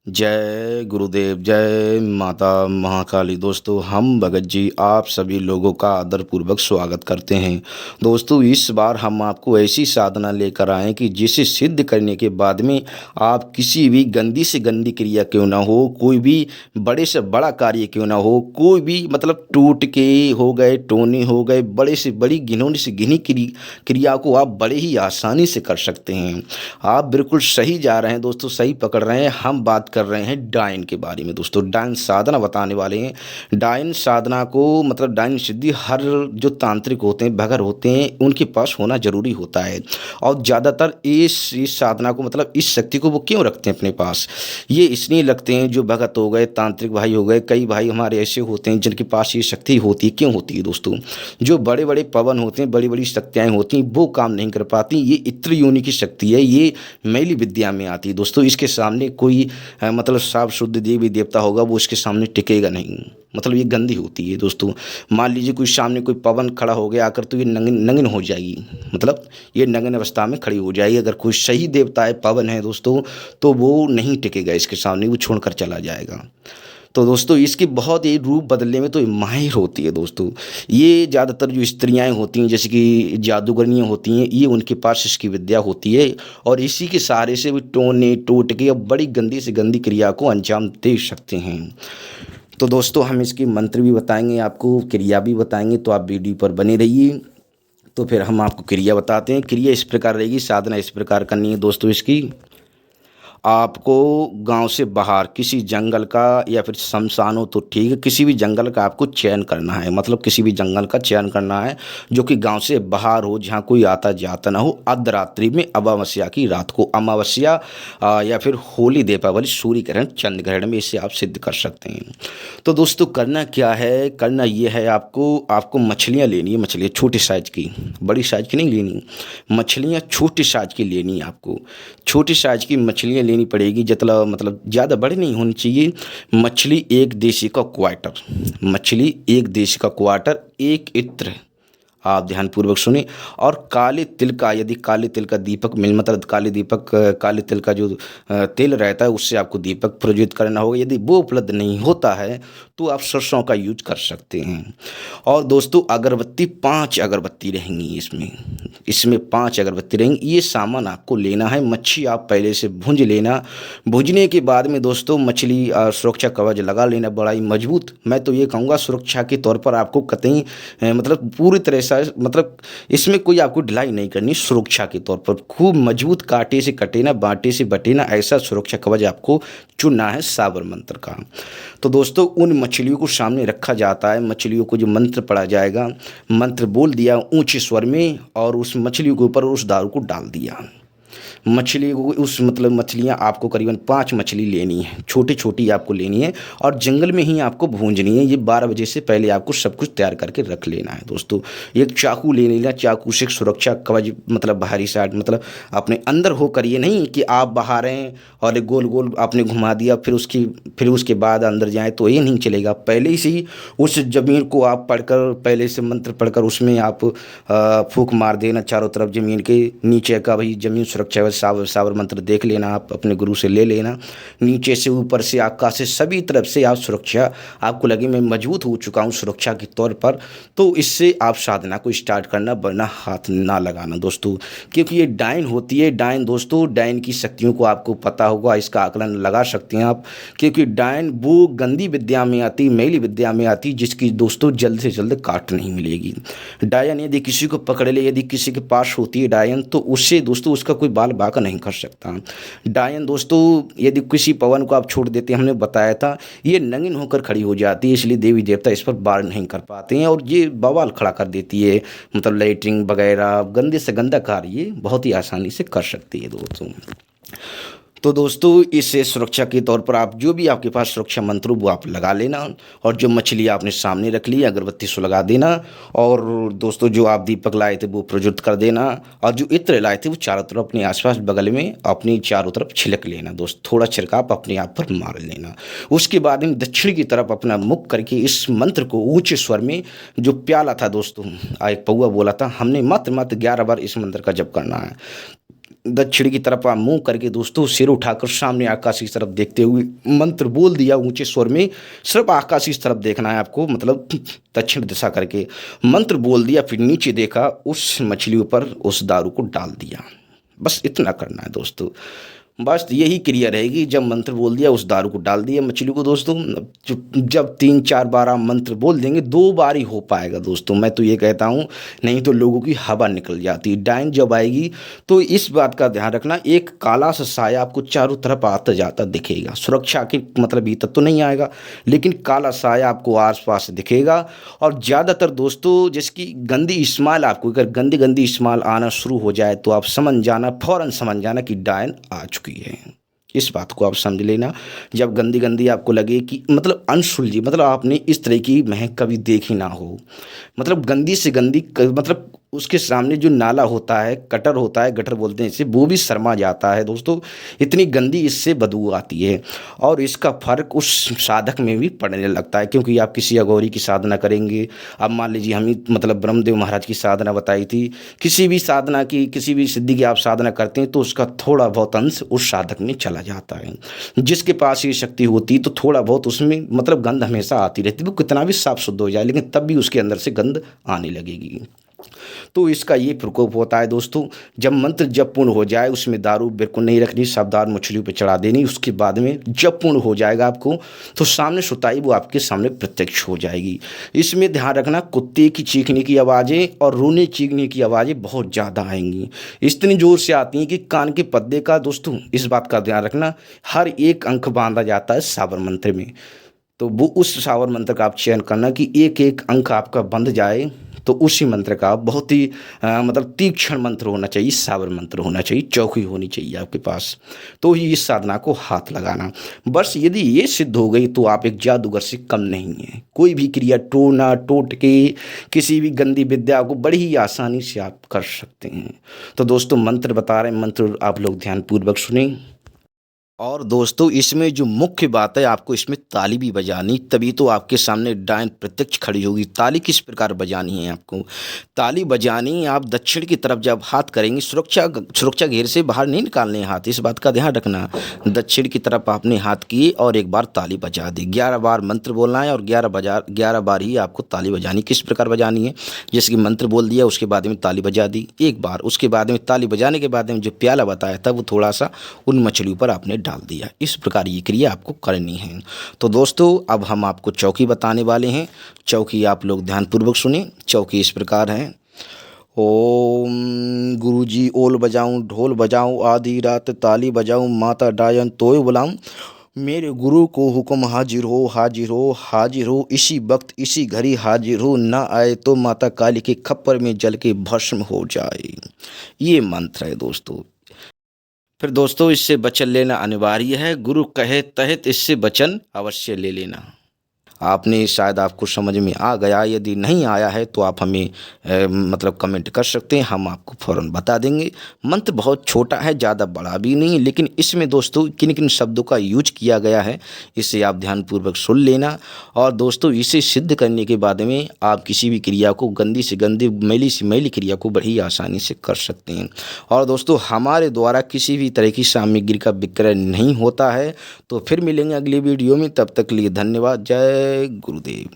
जय गुरुदेव, जय माता महाकाली। दोस्तों, हम भगत जी आप सभी लोगों का आदरपूर्वक स्वागत करते हैं। दोस्तों, इस बार हम आपको ऐसी साधना लेकर आए कि जिसे सिद्ध करने के बाद में आप किसी भी गंदी से गंदी क्रिया क्यों ना हो, कोई भी बड़े से बड़ा कार्य क्यों ना हो, कोई भी मतलब टूट के हो गए, टोने हो गए, बड़े से बड़ी घिनौनी से घिनी क्रिया को आप बड़े ही आसानी से कर सकते हैं। आप बिल्कुल सही जा रहे हैं दोस्तों, सही पकड़ रहे हैं। हम बात कर रहे हैं डायन के बारे में दोस्तों। डायन साधना बताने वाले हैं। डायन साधना को मतलब डायन सिद्धि हर जो तांत्रिक होते हैं, भगर होते हैं, उनके पास होना जरूरी होता है। और ज़्यादातर इस साधना को मतलब इस शक्ति को वो क्यों रखते हैं अपने पास? ये इसलिए रखते हैं, जो भगत हो गए, तांत्रिक भाई हो गए, कई भाई हमारे ऐसे होते हैं जिनके पास ये शक्ति होती है। क्यों होती है दोस्तों? जो बड़े बड़े पवन होते हैं, बड़ी बड़ी शक्तियाँ होती हैं, वो काम नहीं कर पाती। ये इत्र योनि की शक्ति है, ये मैली विद्या में आती है दोस्तों। इसके सामने कोई मतलब साफ शुद्ध देवी देवता होगा, वो इसके सामने टिकेगा नहीं। मतलब ये गंदी होती है दोस्तों। मान लीजिए कोई सामने कोई पवन खड़ा हो गया आकर, तो ये नंगन नंगन हो जाएगी। मतलब ये नंगन अवस्था में खड़ी हो जाएगी। अगर कोई सही देवता है, पवन है दोस्तों, तो वो नहीं टिकेगा इसके सामने, वो छोड़कर चला जाएगा। तो दोस्तों, इसकी बहुत ही रूप बदलने में तो ये माहिर होती है दोस्तों। ये ज़्यादातर जो स्त्रियाँ होती हैं, जैसे कि जादूगरनियाँ होती हैं, ये उनके पास इसकी विद्या होती है। और इसी के सहारे से वो टोने टोट के अब बड़ी गंदी से गंदी क्रिया को अंजाम दे सकते हैं। तो दोस्तों, हम इसके मंत्र भी बताएंगे आपको, क्रिया भी बताएंगे, तो आप वीडियो पर बने रहिए। तो फिर हम आपको क्रिया बताते हैं। क्रिया इस प्रकार रहेगी, साधना इस प्रकार करनी है दोस्तों। इसकी आपको गांव से बाहर किसी जंगल का या फिर शमशान हो तो ठीक है, किसी भी जंगल का आपको चयन करना है। मतलब किसी भी जंगल का चयन करना है जो कि गांव से बाहर हो, जहां कोई आता जाता ना हो। अर्धरात्रि में, अमावस्या की रात को, अमावस्या या फिर होली, दीपावली, सूर्य ग्रहण, चंद्र ग्रहण में इसे आप सिद्ध कर सकते हैं। तो दोस्तों, करना क्या है? करना ये है, आपको मछलियाँ लेनी है। मछलियाँ छोटी साइज की, बड़ी साइज की नहीं लेनी। मछलियाँ छोटी साइज की लेनी है आपको। छोटी साइज की मछलियाँ लेनी पड़ेगी। जितना मतलब ज़्यादा बड़ी नहीं होनी चाहिए। मछली एक देशी का क्वार्टर, मछली एक देशी का क्वार्टर, एक इत्र, आप ध्यानपूर्वक सुने। और काले तिल का, यदि काले तिल का दीपक मिल, मतलब काले तिल का जो तेल रहता है, उससे आपको दीपक प्रज्वलित करना होगा। यदि वो उपलब्ध नहीं होता है तो आप सरसों का यूज कर सकते हैं। और दोस्तों, अगरबत्ती 5 अगरबत्ती रहेंगी इसमें। इसमें 5 अगरबत्ती रहेंगी। ये सामान आपको लेना है। मच्छी आप पहले से भूंज लेना। भूंजने के बाद में दोस्तों, मछली सुरक्षा कवच लगा लेना, बड़ा ही मजबूत। मैं तो ये कहूँगा, सुरक्षा के तौर पर आपको कतई मतलब पूरी तरह से, मतलब इसमें कोई आपको ढिलाई नहीं करनी। सुरक्षा के तौर पर खूब मजबूत, कांटे से कटे ना, बांटे से बटे ना, ऐसा सुरक्षा कवच आपको चुनना है साबर मंत्र का। तो दोस्तों, उन मछलियों को सामने रखा जाता है। मछलियों को जो मंत्र पढ़ा जाएगा, मंत्र बोल दिया ऊंचे स्वर में, और उस मछलियों के ऊपर उस दारू को डाल दिया। मछली को उस मतलब मछलियाँ आपको करीबन 5 मछली लेनी है, छोटी छोटी आपको लेनी है। और जंगल में ही आपको भूंजनी है। ये 12 बजे से पहले आपको सब कुछ तैयार करके रख लेना है दोस्तों। एक चाकू ले लेना, चाकू से सुरक्षा कवच, मतलब बाहरी साइड, मतलब अपने अंदर होकर, ये नहीं कि आप बाहर हैं और एक गोल गोल आपने घुमा दिया, फिर उसके बाद अंदर जाएँ, तो ये नहीं चलेगा। पहले से ही उस ज़मीन को आप पढ़कर, पहले से मंत्र पढ़कर उसमें आप फूंक मार देना चारों तरफ ज़मीन के नीचे का। भाई ज़मीन सुरक्षा सावर मंत्र देख लेना, आप अपने गुरु से ले लेना। नीचे से, ऊपर से, आकाश से, सभी तरफ से आप सुरक्षा, आपको लगे मैं मजबूत हो चुका हूँ सुरक्षा के तौर पर, तो इससे आप साधना को स्टार्ट करना, वरना हाथ ना लगाना दोस्तों। क्योंकि ये डायन होती है। डायन दोस्तों, डायन की शक्तियों को आपको पता होगा, इसका आकलन लगा सकते हैं आप। क्योंकि डायन वो गंदी विद्या में आती, मैली विद्या में आती, जिसकी दोस्तों जल्द से जल्द काट नहीं मिलेगी। डायन यदि किसी को पकड़ ले, यदि किसी के पास होती है डायन, तो उससे दोस्तों उसका कोई बाल बाका नहीं कर सकता। डायन दोस्तों, यदि किसी पवन को आप छोड़ देते हैं, हमने बताया था, ये नंगिन होकर खड़ी हो जाती है, इसलिए देवी देवता इस पर वार नहीं कर पाते हैं, और ये बवाल खड़ा कर देती है। मतलब लैट्रिन वगैरह गंदे से गंदा कार्य ये बहुत ही आसानी से कर सकती है दोस्तों। तो दोस्तों, इसे सुरक्षा के तौर पर आप जो भी आपके पास सुरक्षा मंत्र वो आप लगा लेना। और जो मछली आपने सामने रख ली, अगरबत्ती से लगा देना। और दोस्तों, जो आप दीपक लाए थे वो प्रज्वलित कर देना। और जो इत्र लाए थे वो चारों तरफ अपने आसपास बगल में अपनी चारों तरफ छिड़क लेना दोस्त। थोड़ा छिड़काव अपने आप पर मार लेना। उसके बाद में दक्षिण की तरफ अपना मुख करके इस मंत्र को ऊंचे स्वर में, जो प्याला था दोस्तों, एक पौआ बोला था हमने, मात्र 11 बार इस मंत्र का जप करना है। दक्षिण की तरफ आप मुंह करके दोस्तों सिर उठाकर सामने आकाश की तरफ देखते हुए मंत्र बोल दिया ऊंचे स्वर में। सिर्फ आकाश की तरफ देखना है आपको, मतलब दक्षिण दिशा करके मंत्र बोल दिया। फिर नीचे देखा, उस मछली पर उस दारू को डाल दिया। बस इतना करना है दोस्तों, बस यही क्रिया रहेगी। जब मंत्र बोल दिया, उस दारू को डाल दिया मछली को दोस्तों। जब 3-4 बार आप मंत्र बोल देंगे, 2 बार ही हो पाएगा दोस्तों, मैं तो ये कहता हूँ, नहीं तो लोगों की हवा निकल जाती है। डायन जब आएगी तो इस बात का ध्यान रखना, एक काला सा साया आपको चारों तरफ आता जाता दिखेगा। सुरक्षा के मतलब भीतर तो नहीं आएगा, लेकिन काला साया आपको आस पास दिखेगा। और ज़्यादातर दोस्तों जिसकी गंदी स्मेल, आपको अगर गंदी गंदी स्मेल आना शुरू हो जाए तो आप समझ जाना, फ़ौरन समझ जाना कि डायन आ चुकी है। इस बात को आप समझ लेना। जब गंदी गंदी आपको लगे कि मतलब अनसुलझी, मतलब आपने इस तरह की महक कभी देखी ना हो, मतलब गंदी से गंदी, मतलब उसके सामने जो नाला होता है, कटर होता है, गटर बोलते हैं इसे, वो भी शर्मा जाता है दोस्तों। इतनी गंदी इससे बदबू आती है। और इसका फर्क उस साधक में भी पड़ने लगता है, क्योंकि आप किसी अघोरी की साधना करेंगे। अब मान लीजिए हम ही मतलब ब्रह्मदेव महाराज की साधना बताई थी, किसी भी साधना की, किसी भी सिद्धि की आप साधना करते हैं तो उसका थोड़ा बहुत अंश उस साधक में चला जाता है। जिसके पास ये शक्ति होती है तो थोड़ा बहुत उसमें मतलब गंध हमेशा आती रहती है, वो कितना भी साफ शुद्ध हो जाए लेकिन तब भी उसके अंदर से गंध आने लगेगी। तो इसका ये प्रकोप होता है दोस्तों। जब मंत्र जब पूर्ण हो जाए, उसमें दारू बिल्कुल नहीं रखनी, सावधान मछलियों पे चढ़ा देनी। उसके बाद में जब पूर्ण हो जाएगा आपको, तो सामने सुताई वो आपके सामने प्रत्यक्ष हो जाएगी। इसमें ध्यान रखना, कुत्ते की चीखने की आवाज़ें और रोने चीखने की आवाज़ें बहुत ज़्यादा आएंगी। इतनी ज़ोर से आती हैं कि कान के पद्दे का दोस्तों, इस बात का ध्यान रखना, हर एक अंक बांधा जाता है सावर मंत्र में। तो वो उस सावर मंत्र का आप चयन करना कि एक एक अंक आपका बंध जाए, तो उसी मंत्र का बहुत ही मतलब तीक्ष्ण मंत्र होना चाहिए, सावर मंत्र होना चाहिए, चौकी होनी चाहिए आपके पास, तो ही इस साधना को हाथ लगाना। बस यदि ये सिद्ध हो गई तो आप एक जादूगर से कम नहीं है। कोई भी क्रिया टोना टोटके, किसी भी गंदी विद्या को बड़ी ही आसानी से आप कर सकते हैं। तो दोस्तों मंत्र बता रहे हैं, मंत्र आप लोग ध्यानपूर्वक सुने। और दोस्तों इसमें जो मुख्य बात है, आपको इसमें ताली भी बजानी, तभी तो आपके सामने डायन प्रत्यक्ष खड़ी होगी। ताली किस प्रकार बजानी है आपको? ताली बजानी, आप दक्षिण की तरफ जब हाथ करेंगे, सुरक्षा घेर से बाहर नहीं निकालने हाथ, इस बात का ध्यान रखना। दक्षिण की तरफ आपने हाथ किए और एक बार ताली बजा दी। 11 बार मंत्र बोलना है और 11 बार ही आपको ताली बजानी। किस प्रकार बजानी है? जैसे कि मंत्र बोल दिया, उसके बाद में ताली बजा दी एक बार, उसके बाद में ताली बजाने के बाद में जो प्याला बताया था वो थोड़ा सा उन मछलियों पर आपने डाल दिया। इस प्रकार ये क्रिया आपको करनी है। तो दोस्तों अब हम आपको चौकी बताने वाले हैं। चौकी आप लोग ध्यानपूर्वक सुने। चौकी इस प्रकार है। ओम गुरुजी ओल बजाऊं, ढोल बजाऊं, आधी रात ताली बजाऊं, माता डायन तोय बुलाऊं, मेरे गुरु को हुक्म हाजिर हो हाजिर हो हाजिर हो, इसी वक्त इसी घड़ी हाजिर हो, ना आए तो माता काली के खप्पर में जल के भस्म हो जाए। ये मंत्र है दोस्तों। फिर दोस्तों इससे वचन लेना अनिवार्य है। गुरु कहे तहित इससे वचन अवश्य ले लेना। आपने शायद आपको समझ में आ गया, यदि नहीं आया है तो आप हमें मतलब कमेंट कर सकते हैं, हम आपको फ़ौरन बता देंगे। मंत्र बहुत छोटा है, ज़्यादा बड़ा भी नहीं, लेकिन इसमें दोस्तों किन किन शब्दों का यूज किया गया है इसे आप ध्यानपूर्वक सुन लेना। और दोस्तों इसे सिद्ध करने के बाद में आप किसी भी क्रिया को, गंदी से गंदी, मैली से मैली क्रिया को बड़ी आसानी से कर सकते हैं। और दोस्तों हमारे द्वारा किसी भी तरह की सामग्री का विक्रय नहीं होता है। तो फिर मिलेंगे अगली वीडियो में, तब तक के लिए धन्यवाद। जय गुरुदेव।